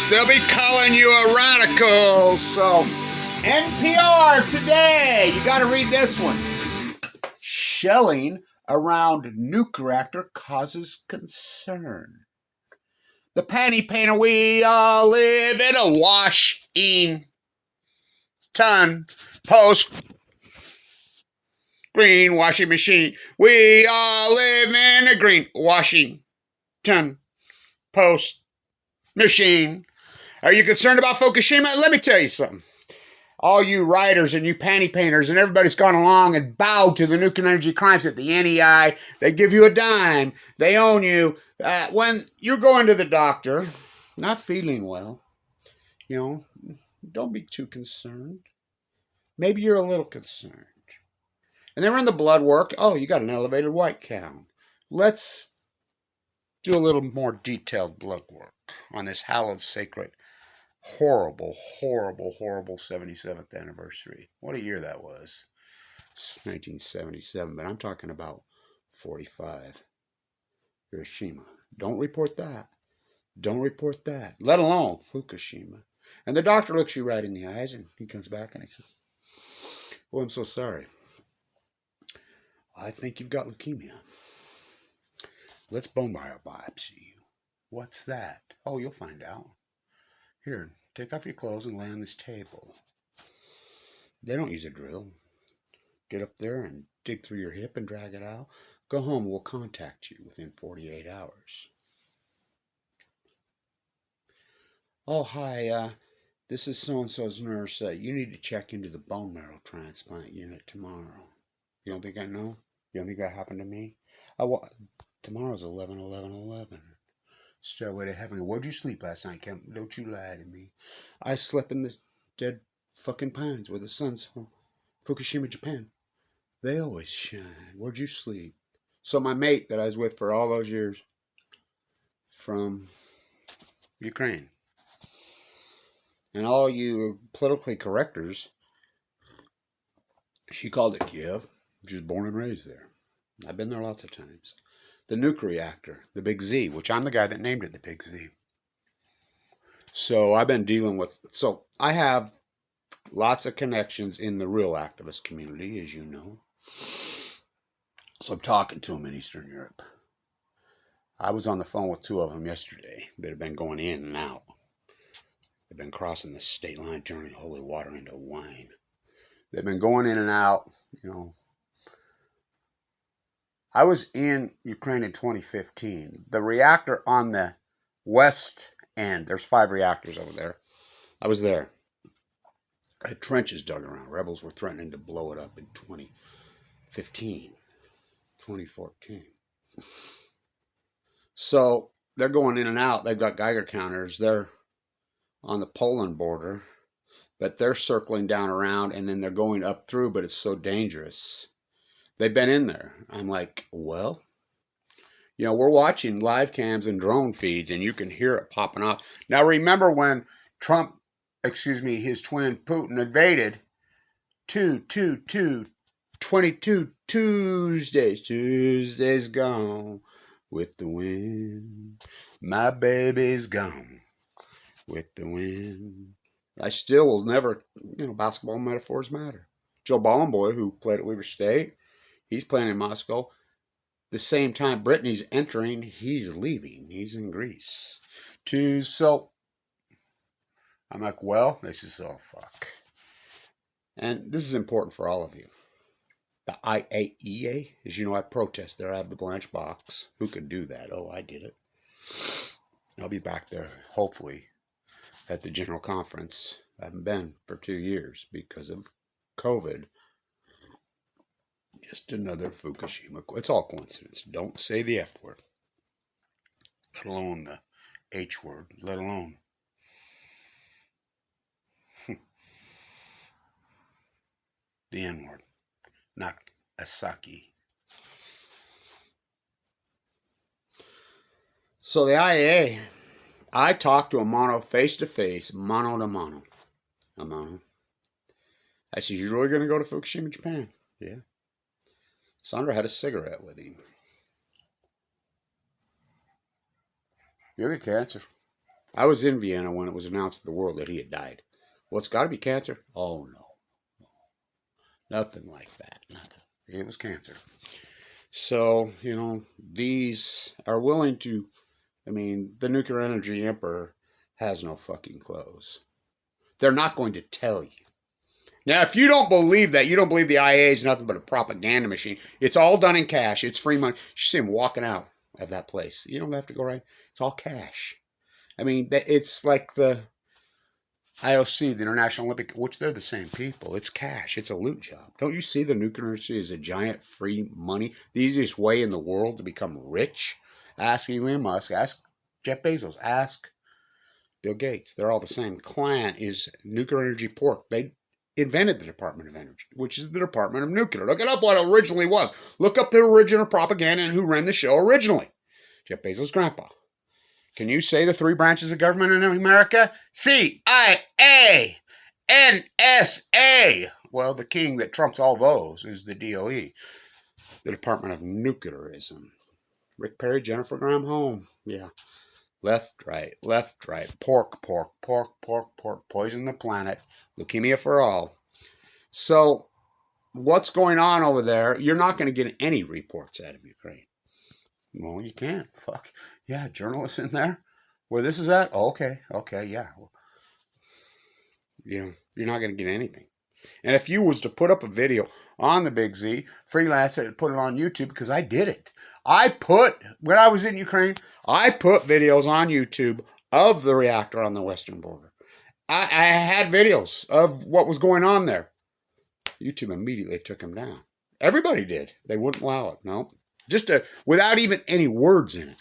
They'll be calling you a radical. So, NPR today. You got to read this one. Shelling around nuke reactor causes concern. The panty painter, we all live in a Washington Post. Green washing machine. We all live in a green Washington Post machine. Are you concerned about Fukushima? Let me tell you something. All you writers and you panty painters and everybody's gone along and bowed to the nuclear energy crimes at the NEI. They give you a dime. They own you. When you're going to the doctor, not feeling well, don't be too concerned. Maybe you're a little concerned. And then run the blood work. Oh, you got an elevated white count. Let's do a little more detailed blood work on this hallowed, sacred, horrible 77th anniversary. What a year that was. It's 1977, but I'm talking about 45. Hiroshima. Don't report that. Don't report that. Let alone Fukushima. And the doctor looks you right in the eyes, and he comes back and he says, "Oh, I'm so sorry. I think you've got leukemia. Let's bone marrow biopsy you." What's that? Oh, you'll find out. Here, take off your clothes and lay on this table. They don't use a drill. Get up there and dig through your hip and drag it out. Go home. We'll contact you within 48 hours. Oh, hi. This is so-and-so's nurse. You need to check into the bone marrow transplant unit tomorrow. You don't think I know? You don't think that happened to me? Tomorrow's 11/11/11. Stairway to heaven. Where'd you sleep last night, Kemp? Don't you lie to me. I slept in the dead fucking pines where the sun's from Fukushima, Japan. They always shine. Where'd you sleep? So my mate that I was with for all those years from Ukraine. And all you politically correctors, she called it Kiev. She was born and raised there. I've been there lots of times. The nuke reactor, the Big Z, which I'm the guy that named it the Big Z. So I've been dealing with, so I have lots of connections in the real activist community, as you know. So I'm talking to them in Eastern Europe. I was on the phone with two of them yesterday that have been going in and out. They've been crossing the state line, turning holy water into wine. They've been going in and out, I was in Ukraine in 2015. The reactor on the west end, there's 5 reactors over there. I was there. I had trenches dug around. Rebels were threatening to blow it up in 2015, 2014. So they're going in and out. They've got Geiger counters. They're on the Poland border, but they're circling down around, and then they're going up through, but it's so dangerous. They've been in there. I'm like, well, we're watching live cams and drone feeds, and you can hear it popping off. Now, remember when his twin Putin invaded 22 Tuesdays. Tuesday's gone with the wind. My baby's gone with the wind. I still will never, basketball metaphors matter. Joe Ballenboy, who played at Weaver State, he's playing in Moscow. The same time Brittany's entering, he's leaving. He's in Greece. So I'm like, well, they says, oh, fuck. And this is important for all of you. The IAEA, as you know, I protest there. I have the blanche box. Who could do that? Oh, I did it. I'll be back there, hopefully, at the General Conference. I haven't been for 2 years because of COVID. Just another Fukushima. It's all coincidence. Don't say the F word. Let alone the H word. Let alone. The N word. Nagasaki. So the IAEA, I talked to a mono face to face, mono to mono. A mono. I said, you really going to go to Fukushima, Japan? Yeah. Sandra had a cigarette with him. You'll get cancer. I was in Vienna when it was announced to the world that he had died. Well, it's got to be cancer. Oh, no. Nothing like that. Nothing. It was cancer. So, these are willing to, the nuclear energy emperor has no fucking clothes. They're not going to tell you. Now, if you don't believe that, you don't believe the IA is nothing but a propaganda machine. It's all done in cash. It's free money. You see him walking out of that place. You don't have to go right. It's all cash. It's like the IOC, the International Olympic, which they're the same people. It's cash. It's a loot job. Don't you see the nuclear industry as a giant free money? The easiest way in the world to become rich? Ask Elon Musk. Ask Jeff Bezos. Ask Bill Gates. They're all the same. Client is nuclear energy pork. They invented the Department of Energy, which is the Department of Nuclear. Look it up what it originally was. Look up the original propaganda and who ran the show originally. Jeff Bezos' grandpa. Can you say the three branches of government in America? CIA, NSA. Well, the king that trumps all those is the DOE, the Department of Nuclearism. Rick Perry, Jennifer Graham Home. Yeah. Left, right, pork, poison the planet, leukemia for all. So, what's going on over there? You're not going to get any reports out of Ukraine. Well, you can't. Fuck. Yeah, journalists in there? Where this is at? Oh, okay, yeah. You're not going to get anything. And if you was to put up a video on the Big Z, freelance it and put it on YouTube, because I did it. When I was in Ukraine, I put videos on YouTube of the reactor on the western border. I had videos of what was going on there. YouTube immediately took them down. Everybody did. They wouldn't allow it. No. Without even any words in it.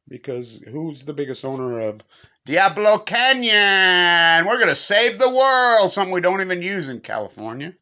Because who's the biggest owner of Diablo Canyon? We're going to save the world. Something we don't even use in California.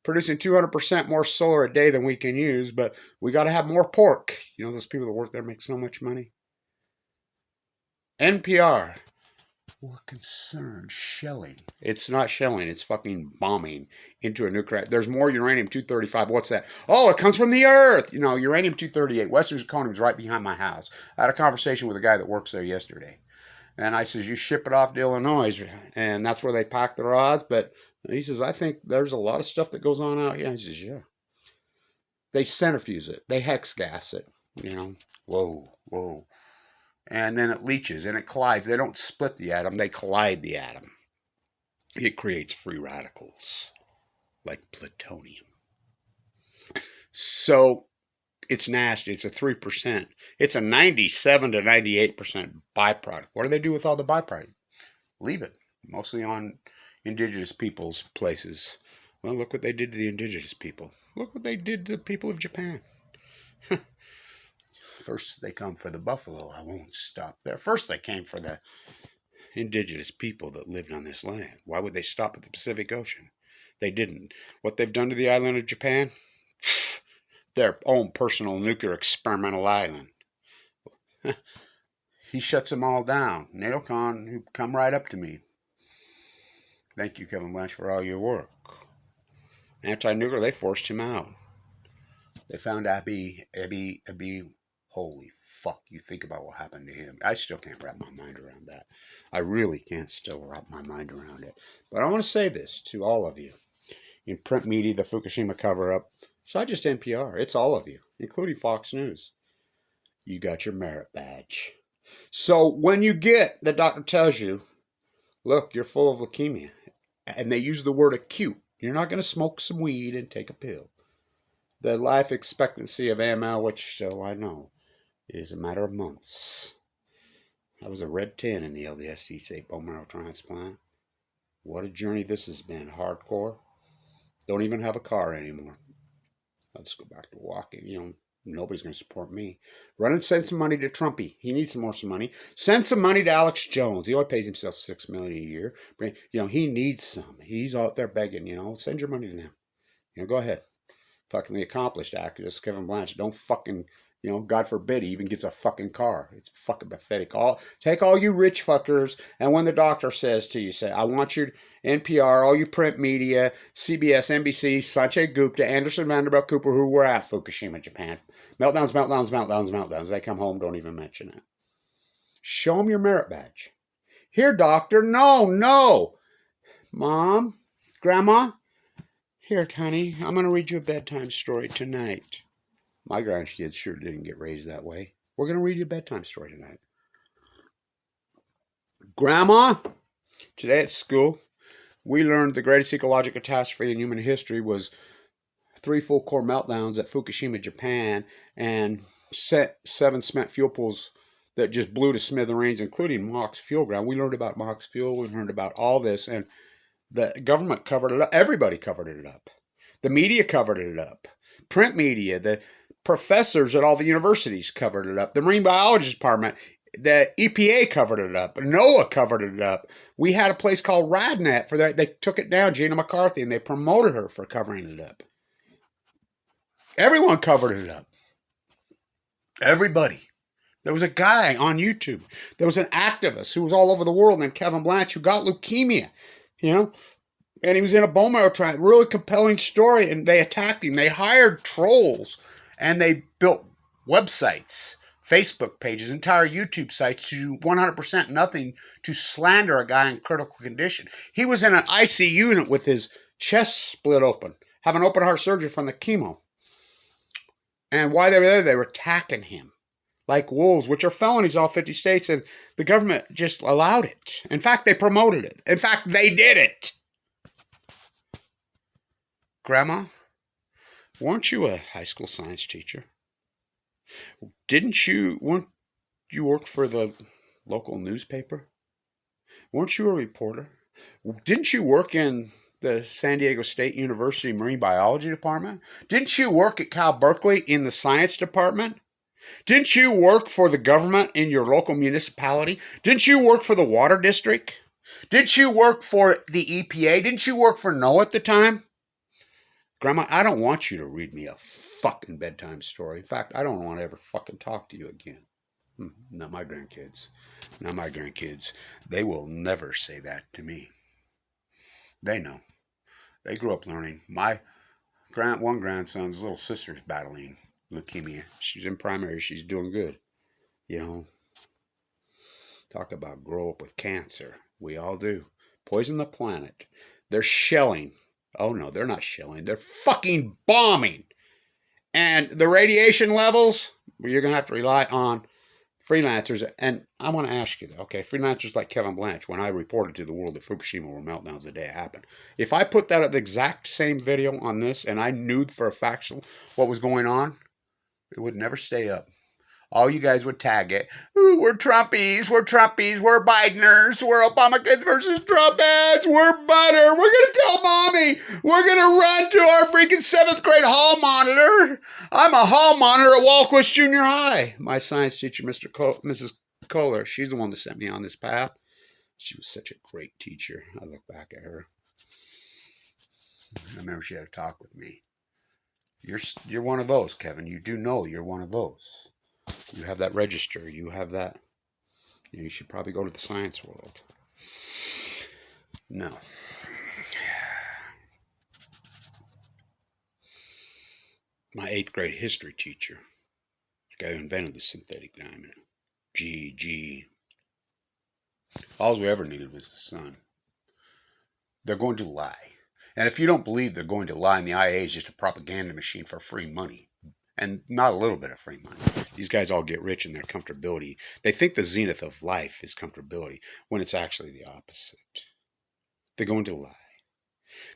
Producing 200% more solar a day than we can use, but we got to have more pork. Those people that work there make so much money. NPR. We're concerned. Shelling. It's not shelling. It's fucking bombing into a nuclear. There's more uranium-235. What's that? Oh, it comes from the earth. Uranium-238. Western zirconium is right behind my house. I had a conversation with a guy that works there yesterday. And I says, you ship it off to Illinois, and that's where they pack the rods. But he says, I think there's a lot of stuff that goes on out here. He says, yeah. They centrifuge it. They hex gas it. Whoa. And then it leaches and it collides. They don't split the atom. They collide the atom. It creates free radicals like plutonium. So it's nasty. It's a 3%. It's a 97 to 98% byproduct. What do they do with all the byproduct? Leave it. Mostly on indigenous people's places. Well, look what they did to the indigenous people. Look what they did to the people of Japan. First they come for the buffalo. I won't stop there. First they came for the indigenous people that lived on this land. Why would they stop at the Pacific Ocean? They didn't. What they've done to the island of Japan? Their own personal nuclear experimental island. He shuts them all down. Nadokon, who come right up to me. Thank you, Kevin Blanche, for all your work. Anti-nuclear, they forced him out. They found Abby. Holy fuck, you think about what happened to him. I still can't wrap my mind around that. I really can't still wrap my mind around it. But I want to say this to all of you. In print media, the Fukushima cover-up, it's not just NPR, it's all of you, including Fox News. You got your merit badge. So when you get, the doctor tells you, look, you're full of leukemia, and they use the word acute. You're not going to smoke some weed and take a pill. The life expectancy of AML, which I know, is a matter of months. I was a red 10 in the LDS state bone marrow transplant. What a journey this has been. Hardcore. Don't even have a car anymore. I'll just go back to walking. Nobody's going to support me. Run and send some money to Trumpy. He needs some money. Send some money to Alex Jones. He only pays himself $6 million a year. He needs some. He's out there begging. Send your money to them. Go ahead. Fucking the accomplished activist Kevin Blanchett. Don't fucking, God forbid he even gets a fucking car. It's fucking pathetic. Take all you rich fuckers, and when the doctor says to you, say, I want your NPR, all you print media, CBS, NBC, Sanjay Gupta, Anderson, Vanderbilt, Cooper, who were at Fukushima, Japan. Meltdowns. They come home, don't even mention it. Show them your merit badge. Here, doctor. No, no. Mom, Grandma, here, honey. I'm going to read you a bedtime story tonight. My grandkids sure didn't get raised that way. We're going to read you a bedtime story tonight. Grandma, today at school, we learned the greatest ecological catastrophe in human history was 3 full core meltdowns at Fukushima, Japan, and 7 cement fuel pools that just blew to smithereens, including MOX fuel ground. We learned about MOX fuel. We learned about all this, and the government covered it up. Everybody covered it up. The media covered it up. Print media, the professors at all the universities covered it up. The marine biology department, the EPA covered it up. NOAA covered it up. We had a place called RadNet for that. They took it down, Gina McCarthy, and they promoted her for covering it up. Everyone covered it up. Everybody. There was a guy on YouTube. There was an activist who was all over the world named Kevin Blanche who got leukemia, and he was in a bone marrow transplant. Really compelling story, and they attacked him. They hired trolls, and they built websites, Facebook pages, entire YouTube sites to do 100% nothing to slander a guy in critical condition. He was in an ICU unit with his chest split open, having open heart surgery from the chemo. And while they were there, they were attacking him like wolves, which are felonies in all 50 states, and the government just allowed it. In fact, they promoted it. In fact, they did it. Grandma, weren't you a high school science teacher? Weren't you work for the local newspaper? Weren't you a reporter? Didn't you work in the San Diego State University Marine Biology Department? Didn't you work at Cal Berkeley in the science department? Didn't you work for the government in your local municipality? Didn't you work for the water district? Didn't you work for the EPA? Didn't you work for NOAA at the time? Grandma, I don't want you to read me a fucking bedtime story. In fact, I don't want to ever fucking talk to you again. Not my grandkids. Not my grandkids. They will never say that to me. They know. They grew up learning. My one grandson's little sister's battling leukemia. She's in primary. She's doing good. Talk about grow up with cancer. We all do. Poison the planet. They're shelling. Oh, no, they're not shelling. They're fucking bombing. And the radiation levels, you're going to have to rely on freelancers. And I want to ask you, okay, freelancers like Kevin Blanche, when I reported to the world that Fukushima were meltdowns the day it happened, if I put that at the exact same video on this and I knew for a fact what was going on, it would never stay up. All you guys would tag it. Ooh, we're Trumpies, we're Bideners, we're Obama kids versus Trump ads, we're butter, we're going to tell mommy, we're going to run to our freaking 7th grade hall monitor. I'm a hall monitor at Walquist Junior High. My science teacher, Mrs. Kohler, she's the one that sent me on this path. She was such a great teacher. I look back at her. I remember she had a talk with me. You're one of those, Kevin. You do know you're one of those. You have that register. You have that. You should probably go to the science world. No. My 8th grade history teacher, the guy who invented the synthetic diamond, G. All we ever needed was the sun. They're going to lie. And if you don't believe they're going to lie, and the IA is just a propaganda machine for free money, and not a little bit of free money. These guys all get rich in their comfortability. They think the zenith of life is comfortability when it's actually the opposite. They're going to lie.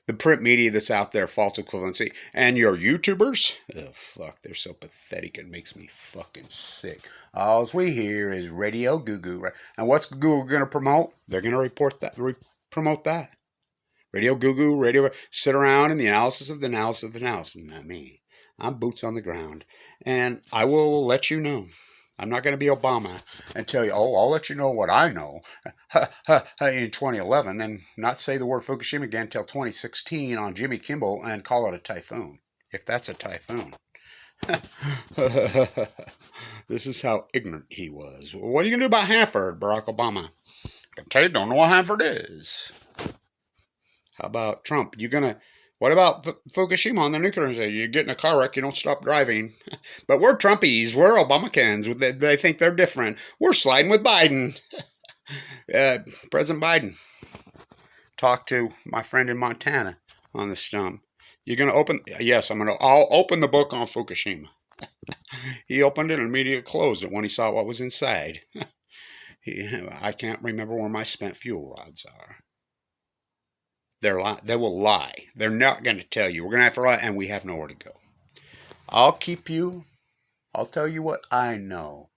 The print media that's out there, false equivalency, and your YouTubers, oh fuck, they're so pathetic it makes me fucking sick. All we hear is Radio Goo. And what's Google going to promote? They're going to promote that. Radio Goo, sit around in the analysis of the analysis of the analysis. Not me. I'm boots on the ground, and I will let you know. I'm not going to be Obama and tell you, I'll let you know what I know in 2011, then not say the word Fukushima again until 2016 on Jimmy Kimmel and call it a typhoon, if that's a typhoon. This is how ignorant he was. What are you going to do about Hanford, Barack Obama? I can tell you, don't know what Hanford is. How about Trump? You going to What about Fukushima on the nuclear side? You get in a car wreck, you don't stop driving. But we're Trumpies. We're Obamacans. They think they're different. We're sliding with Biden. President Biden talked to my friend in Montana on the stump. You're going to open? Yes, I'll open the book on Fukushima. He opened it and immediately closed it when he saw what was inside. I can't remember where my spent fuel rods are. They will lie. They're not going to tell you. We're going to have to lie, and we have nowhere to go. I'll tell you what I know.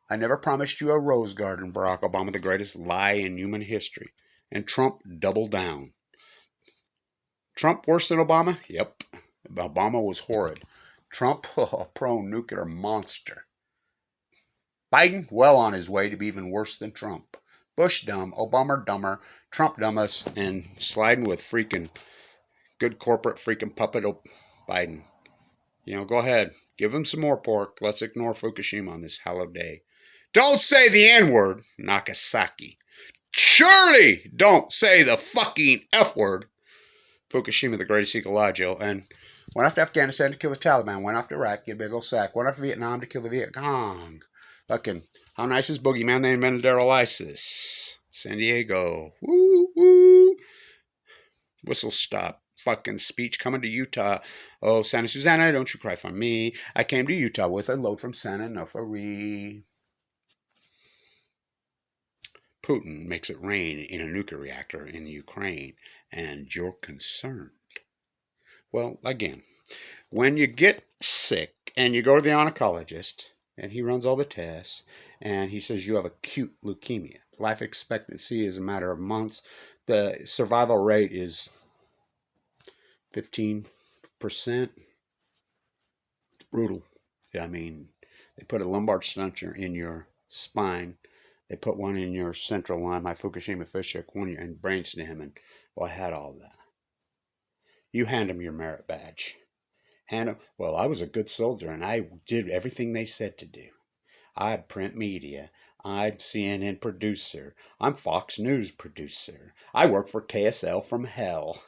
I never promised you a rose garden, Barack Obama, the greatest lie in human history. And Trump doubled down. Trump worse than Obama? Yep. Obama was horrid. Trump, a pro-nuclear monster. Biden, well on his way to be even worse than Trump. Bush dumb, Obama dumber, Trump dumbest, and sliding with freaking good corporate freaking puppet Biden. Go ahead. Give him some more pork. Let's ignore Fukushima on this hallowed day. Don't say the N-word, Nagasaki. Surely don't say the fucking F-word. Fukushima, the greatest ecological, and went off to Afghanistan to kill the Taliban, went off to Iraq, get a big old sack, went off to Vietnam to kill the Viet Cong. Fucking, how nice is Boogeyman? They invented Daryl ISIS. San Diego. Woo, woo. Whistle stop. Fucking speech coming to Utah. Oh, Santa Susana, don't you cry for me. I came to Utah with a load from Santa Nofari. Putin makes it rain in a nuclear reactor in Ukraine, and you're concerned. Well, again, when you get sick and you go to the oncologist, and he runs all the tests, and he says you have acute leukemia. Life expectancy is a matter of months. The survival rate is 15%. It's brutal. I mean, they put a lumbar stencher in your spine. They put one in your central line, my Fukushima fishhook, one in brainstem, and well, I had all that. You hand them your merit badge. Well, I was a good soldier, and I did everything they said to do. I'm print media. I'm CNN producer. I'm Fox News producer. I work for KSL from hell.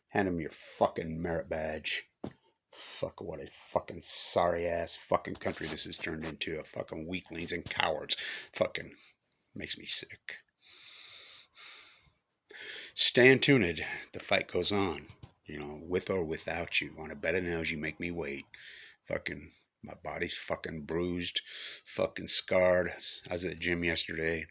Hand them your fucking merit badge. Fuck, what a fucking sorry ass fucking country this has turned into. A fucking weaklings and cowards. Fucking makes me sick. Stay tuned. The fight goes on. With or without you. On a bed of nails, you make me wait. Fucking, my body's fucking bruised, fucking scarred. I was at the gym yesterday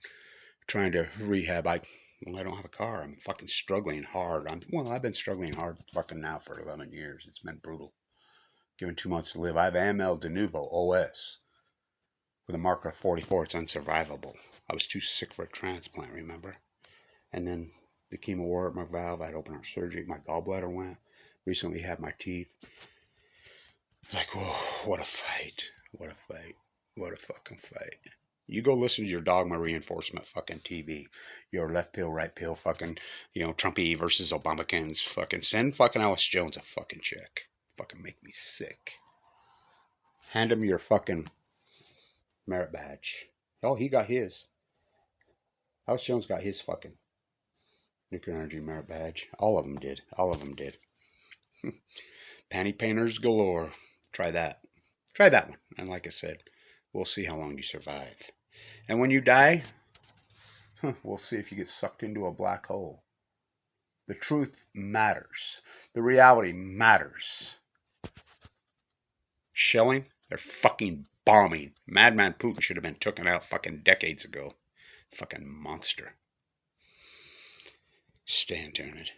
trying to rehab. I don't have a car. I'm fucking struggling hard. I've been struggling hard fucking now for 11 years. It's been brutal. Given 2 months to live. I have AML de novo OS with a marker of 44. It's unsurvivable. I was too sick for a transplant, remember? And then the chemo wore at my valve. I had open heart surgery. My gallbladder went. Recently had my teeth. It's like, whoa, what a fight. What a fight. What a fucking fight. You go listen to your dogma reinforcement fucking TV. Your left pill, right pill fucking, Trumpy versus Obamacans fucking. Send fucking Alice Jones a fucking check. Fucking make me sick. Hand him your fucking merit badge. Oh, he got his. Alice Jones got his fucking nuclear energy merit badge. All of them did. All of them did. Panty painters galore. Try that. Try that one. And like I said, we'll see how long you survive. And when you die, we'll see if you get sucked into a black hole. The truth matters. The reality matters. Shelling? They're fucking bombing. Madman Putin should have been taken out fucking decades ago. Fucking monster. Stay tuned.